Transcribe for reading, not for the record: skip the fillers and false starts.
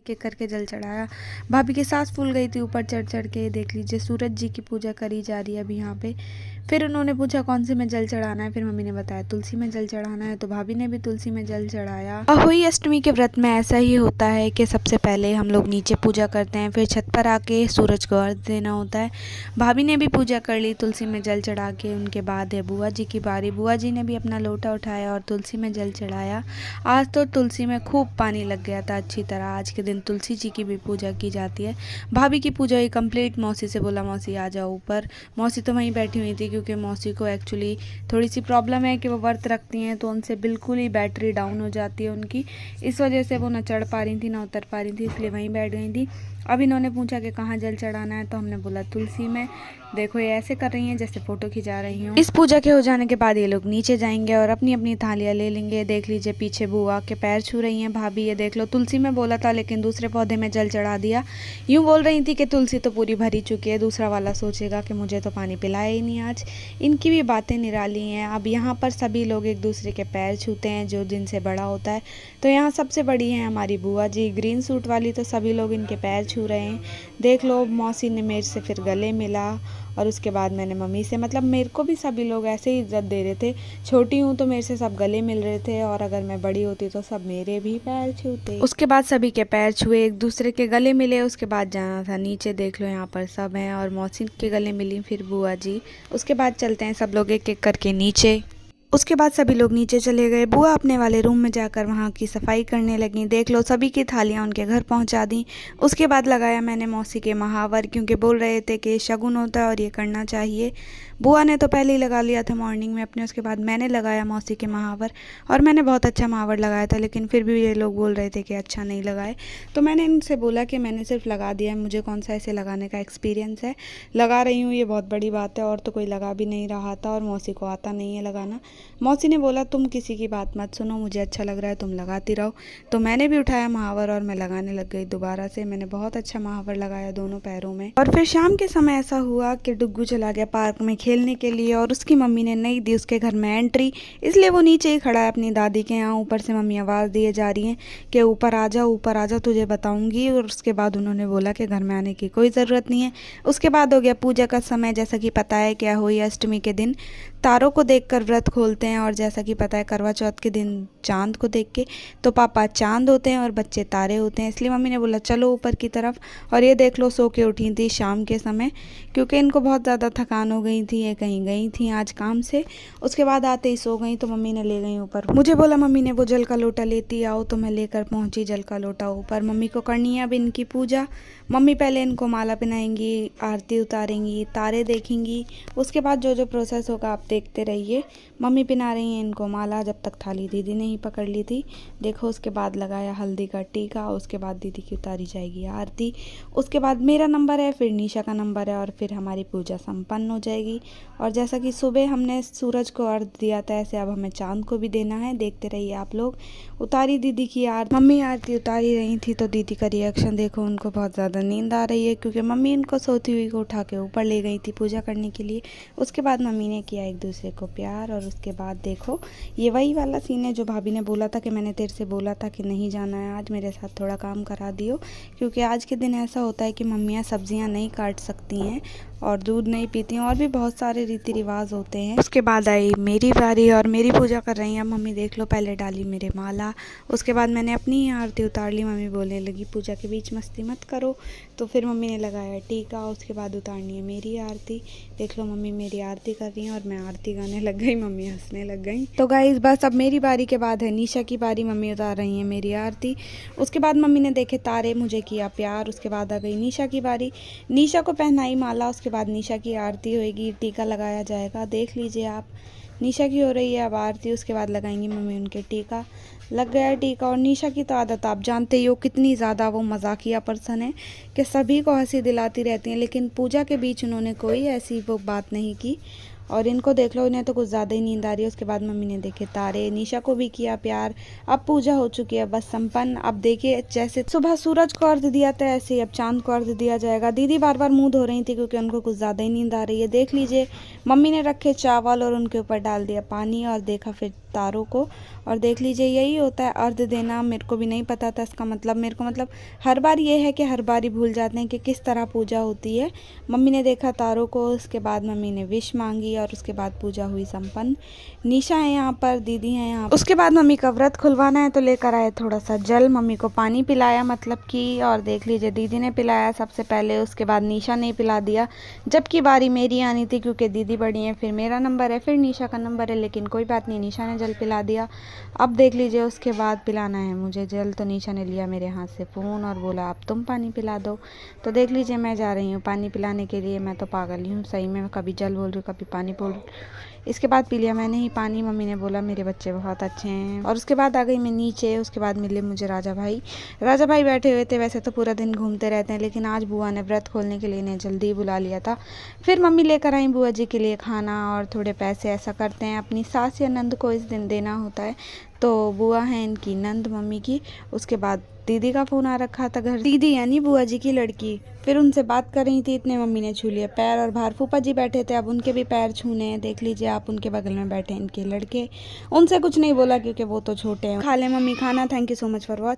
एक एक करके जल चढ़ाया। भाभी की सांस फूल गई थी ऊपर चढ़ चढ़ के। देख लीजिए सूरज जी की पूजा करी जा रही है अभी यहाँ पे। फिर उन्होंने पूछा कौन से में जल चढ़ाना है, फिर मम्मी ने बताया तुलसी में जल चढ़ाना है, तो भाभी ने भी तुलसी में जल चढ़ाया। अहोई अष्टमी के व्रत में ऐसा ही होता है कि सबसे पहले हम लोग नीचे पूजा करते हैं, फिर छत पर आके सूरज को अर्घ देना होता है। भाभी ने भी पूजा कर ली तुलसी में जल चढ़ा के। उनके बाद है बुआ जी की बारी। बुआ जी ने भी अपना लोटा उठाया और तुलसी में जल चढ़ाया। आज तो तुलसी में खूब पानी लग गया था अच्छी तरह। आज के दिन तुलसी जी की भी पूजा की जाती है। भाभी की पूजा हुई कंप्लीट। मौसी से बोला मौसी आ जाओ ऊपर। मौसी तो वहीं बैठी हुई थी क्योंकि मौसी को एक्चुअली थोड़ी सी प्रॉब्लम है कि वो व्रत रखती हैं तो उनसे बिल्कुल ही बैटरी डाउन हो जाती है उनकी। इस वजह से वो ना चढ़ पा रही थी ना उतर पा रही थी, इसलिए वहीं बैठ गई थी। अब इन्होंने पूछा कि कहाँ जल चढ़ाना है, तो हमने बोला तुलसी में। देखो ये ऐसे कर रही हैं जैसे फ़ोटो खिंचा रही हूँ। इस पूजा के हो जाने के बाद ये लोग नीचे जाएंगे और अपनी अपनी थालियाँ ले लेंगे। देख लीजिए पीछे बुआ के पैर छू रही हैं भाभी। ये देख लो तुलसी में बोला था लेकिन दूसरे पौधे में जल चढ़ा दिया। यूँ बोल रही थी कि तुलसी तो पूरी भरी चुकी है, दूसरा वाला सोचेगा कि मुझे तो पानी पिलाया ही नहीं आज। इनकी भी बातें निराली हैं। अब यहाँ पर सभी लोग एक दूसरे के पैर छूते हैं जो जिनसे बड़ा होता है। तो यहाँ सबसे बड़ी है हमारी बुआ जी, ग्रीन सूट वाली, तो सभी लोग इनके पैर छू रहे हैं। देख लो मौसी ने मेरे से फिर गले मिला और उसके बाद मैंने मम्मी से, मतलब मेरे को भी सभी लोग ऐसे ही इज्जत दे रहे थे। छोटी हूँ तो मेरे से सब गले मिल रहे थे और अगर मैं बड़ी होती तो सब मेरे भी पैर छूते। उसके बाद सभी के पैर छुए, एक दूसरे के गले मिले। उसके बाद जाना था नीचे। देख लो यहाँ पर सब हैं और मौसी के गले मिली फिर बुआ जी। उसके बाद चलते हैं सब लोग एक एक करके नीचे। उसके बाद सभी लोग नीचे चले गए। बुआ अपने वाले रूम में जाकर वहाँ की सफाई करने लगी। देख लो सभी की थालियाँ उनके घर पहुँचा दी। उसके बाद लगाया मैंने मौसी के महावर, क्योंकि बोल रहे थे कि शगुन होता है और ये करना चाहिए। बुआ ने तो पहले ही लगा लिया था मॉर्निंग में अपने। उसके बाद मैंने लगाया मौसी के महावर और मैंने बहुत अच्छा महावर लगाया था, लेकिन फिर भी ये लोग बोल रहे थे कि अच्छा नहीं लगाए। तो मैंने इनसे बोला कि मैंने सिर्फ लगा दिया है, मुझे कौन सा ऐसे लगाने का एक्सपीरियंस है, लगा रही हूँ, ये बहुत बड़ी बात है। और तो कोई लगा भी नहीं रहा था और मौसी को आता नहीं है लगाना। मौसी ने बोला तुम किसी की बात मत सुनो, मुझे अच्छा लग रहा है तुम लगाती रहो। तो मैंने भी उठाया महावर और मैं लगाने लग गई दोबारा से। मैंने बहुत अच्छा महावर लगाया दोनों पैरों में। और फिर शाम के समय ऐसा हुआ कि डुग्गू चला गया पार्क में खेलने के लिए और उसकी मम्मी ने नहीं दी उसके घर में एंट्री, इसलिए वो नीचे ही खड़ा है अपनी दादी के यहाँ। ऊपर से मम्मी आवाज़ दिए जा रही हैं कि ऊपर आ जा, ऊपर आ जा, तुझे बताऊंगी। और उसके बाद उन्होंने बोला कि घर में आने की कोई ज़रूरत नहीं है। उसके बाद हो गया पूजा का समय। जैसा कि पता है क्या हुई अष्टमी के दिन तारों को देखकर व्रत खोलते हैं और जैसा कि पता है करवा चौथ के दिन चांद को देख के। तो पापा चांद होते हैं और बच्चे तारे होते हैं, इसलिए मम्मी ने बोला चलो ऊपर की तरफ। और ये देख लो सो के उठी थी शाम के समय, क्योंकि इनको बहुत ज़्यादा थकान हो गई थी, ये कहीं गई थी आज काम से। उसके बाद आते ही सो गई, तो मम्मी ने ले गई ऊपर। मुझे बोला मम्मी ने वो जल का लोटा लेती आओ, तो मैं लेकर पहुंची जल का लोटा ऊपर। मम्मी को करनी है अब इनकी पूजा। मम्मी पहले इनको माला पहनाएंगी, आरती उतारेंगी, तारे देखेंगी। उसके बाद जो जो प्रोसेस होगा आप देखते रहिए। मम्मी पहना रही हैं इनको माला, जब तक थाली दीदी ने ही पकड़ ली थी। देखो उसके बाद लगाया हल्दी का टीका। उसके बाद दीदी की उतारी जाएगी आरती। उसके बाद मेरा नंबर है, फिर निशा का नंबर है और फिर हमारी पूजा संपन्न हो जाएगी। और जैसा कि सुबह हमने सूरज को अर्घ दिया था, ऐसे अब हमें चांद को भी देना है। देखते रहिए आप लोग। उतारी दीदी की आरती, मम्मी आरती उतारी रही थी तो दीदी का रिएक्शन देखो, उनको बहुत ज़्यादा नींद आ रही है क्योंकि मम्मी इनको सोती हुई को उठा के ऊपर ले गई थी पूजा करने के लिए। उसके बाद मम्मी ने किया एक दूसरे को प्यार। और उसके बाद देखो ये वही वाला सीन है जो भाभी ने बोला था कि मैंने तेरे से बोला था कि नहीं जाना है आज, मेरे साथ थोड़ा काम करा दियो। क्योंकि आज के दिन ऐसा होता है कि मम्मियाँ सब्जियाँ नहीं काट सकती हैं और दूध नहीं पीती हैं और भी बहुत सारे रीति रिवाज होते हैं। उसके बाद आई मेरी बारी और मेरी पूजा कर रही हैं मम्मी। देख लो पहले डाली मेरे माला, उसके बाद मैंने अपनी ही आरती उतार ली। मम्मी बोलने लगी पूजा के बीच मस्ती मत करो, तो फिर मम्मी ने लगाया टीका। उसके बाद उतारनी है मेरी आरती। देख लो मम्मी मेरी आरती कर रही हैं और मैं आरती गाने लग गई, मम्मी हंसने लग गई। तो गाइस बस अब मेरी बारी के बाद है निशा की बारी। मम्मी उतार रही हैं मेरी आरती। उसके बाद मम्मी ने देखे तारे, मुझे किया प्यार। उसके बाद आ गई निशा की बारी। निशा को पहनाई माला। उसके बाद निशा की आरती होएगी, टीका लगाया जाएगा। देख लीजिए आप, निशा की हो रही है अब आरती। उसके बाद लगाएंगी मम्मी उनके टीका। लग गया टीका। और निशा की तो आदत आप जानते ही हो कितनी ज़्यादा वो मजाकिया पर्सन है कि सभी को हंसी दिलाती रहती हैं, लेकिन पूजा के बीच उन्होंने कोई ऐसी वो बात नहीं की। और इनको देख लो, इन्हें तो कुछ ज़्यादा ही नींद आ रही है। उसके बाद मम्मी ने देखे तारे, निशा को भी किया प्यार। अब पूजा हो चुकी है बस संपन्न। अब देखिए जैसे सुबह सूरज को अर्घ दिया था ऐसे ही अब चांद को अर्घ दिया जाएगा। दीदी बार बार मुंह धो रही थी क्योंकि उनको कुछ ज़्यादा ही नींद आ रही है। देख लीजिए मम्मी ने रखे चावल और उनके ऊपर डाल दिया पानी और देखा फिर तारों को। और देख लीजिए यही होता है अर्घ देना। मेरे को भी नहीं पता था इसका मतलब। मेरे को मतलब हर बार ये है कि हर बार ही भूल जाते हैं कि किस तरह पूजा होती है। मम्मी ने देखा तारों को, उसके बाद मम्मी ने विश मांगी और उसके बाद पूजा हुई संपन्न। निशा है यहाँ पर, दीदी है यहाँ पर। उसके बाद मम्मी का व्रत खुलवाना है तो लेकर आए थोड़ा सा जल, मम्मी को पानी पिलाया मतलब कि। और देख लीजिए दीदी ने पिलाया सबसे पहले, उसके बाद निशा ने पिला दिया। जबकि बारी मेरी आनी थी क्योंकि दीदी बड़ी है, फिर मेरा नंबर है, फिर निशा का नंबर है, लेकिन कोई बात नहीं, निशा ने जल पिला दिया। अब देख लीजिए उसके बाद पिलाना है मुझे जल, तो निशा ने लिया मेरे हाथ से फ़ोन और बोला अब तुम पानी पिला दो। तो देख लीजिए मैं जा रही हूँ पानी पिलाने के लिए। मैं तो पागल ही हूँ सही में, कभी जल बोल रही हूँ कभी पानी बोल रही हूँ। इसके बाद पी लिया मैंने ही पानी। मम्मी ने बोला मेरे बच्चे बहुत अच्छे हैं। और उसके बाद आ गई मैं नीचे। उसके बाद मिले मुझे राजा भाई। राजा भाई बैठे हुए थे, वैसे तो पूरा दिन घूमते रहते हैं, लेकिन आज बुआ ने व्रत खोलने के लिए इन्हें जल्दी बुला लिया था। फिर मम्मी लेकर आई बुआ जी के लिए खाना और थोड़े पैसे। ऐसा करते हैं अपनी सास या नंद को इस दिन देना होता है। तो बुआ है इनकी नंद मम्मी की। उसके बाद दीदी का फ़ोन आ रखा था घर, दीदी यानी बुआ जी की लड़की। फिर उनसे बात कर रही थी, इतने मम्मी ने छू लिया पैर। और बाहर फूफा जी बैठे थे, अब उनके भी पैर छूने हैं। देख लीजिए आप, उनके बगल में बैठे इनके लड़के। उनसे कुछ नहीं बोला क्योंकि वो तो छोटे हैं। खा ले मम्मी खाना। Thank you so much for watching.